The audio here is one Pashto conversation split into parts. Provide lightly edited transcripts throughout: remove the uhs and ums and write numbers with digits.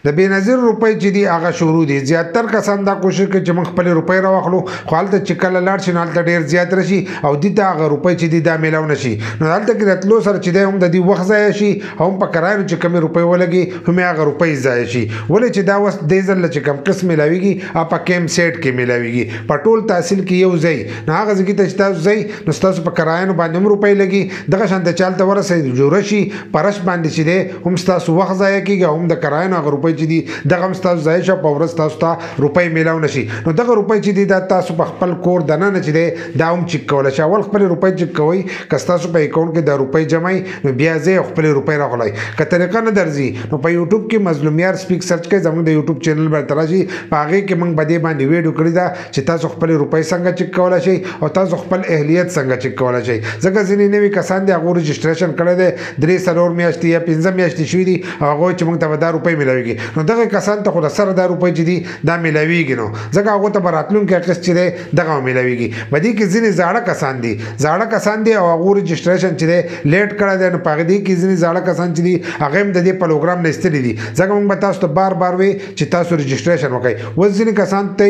د بېنظیر روپۍ چې دي هغه شروع دي. زیاتر کسان دا کوشش کوي چې موږ خپلې روپۍ راواخلو، خو هلته چې کله لاړ شي نو هلته ډېر زیات راشي او دې ته هغه روپۍ چې دي دا میلاو نه شي. نو هلته کې د تلو سره چې دی هم د دې وخت ضایع شي او هم په کرایو چې کمې روپۍ ولګي هم هغه روپۍ ضایع شي. ولې چې دا اوس دې ځل چې کم قسط میلاویږي هغه په کیمپ سیټ کې میلاویږي، په ټول تحصیل کې یو ځای. نو هغه ځای ته چې تاسو ځئ نو ستاسو په کرایانو باندې هم روپۍ لګي، دغه شانته چې هلته ورسئ جوړه شي پرش باندې چې دی هم ستاسو وخت ضایع کېږي او هم د کرایانو هغه روپۍ چې دي دغه هم ستاسو ضایع شي، په ورځ تاسو ته روپۍ میلاو نه شي. نو دغه روپۍ چې دي دا تاسو په خپل کور دننه چې دی دا هم چک کولی شئ. اول خپلې روپۍ چک کوئ، که ستاسو په اکاونټ کې دا روپۍ جمعي نو بیا ځئ او خپلې روپۍ راغلئ. که طریقه نه درځي نو په یوټیوب کې مظلومیار سپیک سرچ کړئ، زموږ د یوټیوب چینل باندې راشي، په هغې کې موږ په دې باندې ویډیو کړې ده چې تاسو خپلې روپۍ څنګه چک کولی شئ او تاسو خپل اهلیت څنګه چک کولی شئ. ځکه ځینې نوي کسان دي هغو رجسټریشن کړی دی 3-4 میاشتې یا 15 میاشتې شوي دي او هغوی چې موږ ته به دا روپۍ میلاویږي. نو دغه کسان ته خو د سره دا روپۍ چې دي دا میلاویږي، نو ځکه هغو ته به راتلونکی اقسط چې دی دغه هم میلاویږي. په دې کې ځینې زاړه کسان دي او هغو رجسټریشن چې دی لیټ کړی دی، نو په هغې کې ځینې زاړه کسان چې دي هغه هم د دې پروګرام نه ایستلي دي. ځکه موږ به تاسو ته بار بار وایي چې تاسو رجسټریشن وکړئ. اوس ځینې کسان ته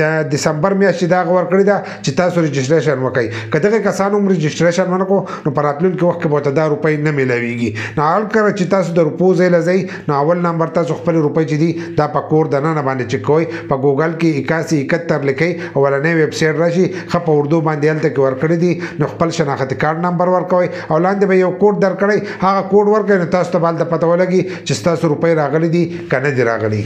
د دسمبر میاشت چې دا هغه ورکړې ده چې تاسو رجسټریشن وکړئ. که دغه کسانو هم رجسټریشن ونه کړو نو په راتلونکي وخت کې به ورته دا روپۍ نه میلاویږي. نو حال کله چې تاسو د روپو ځای له ځئ نو اول نمبر تاسو خپلې روپۍ چې دي دا په کور دننه باندې چک کوئ، په ګوګل کې 8171 لیکئ او ولنۍ ویب سایټ راشي، ښه په اردو باندې هلته کې ورکړي دي. نو خپل شناختي کارت نمبر ورکوئ او لاندې به یو کوډ درکړئ، هغه کوډ ورکړئ نو تاسو ته به هلته پته ولګي چې ستاسو روپۍ راغلي دي که نه دي راغلي.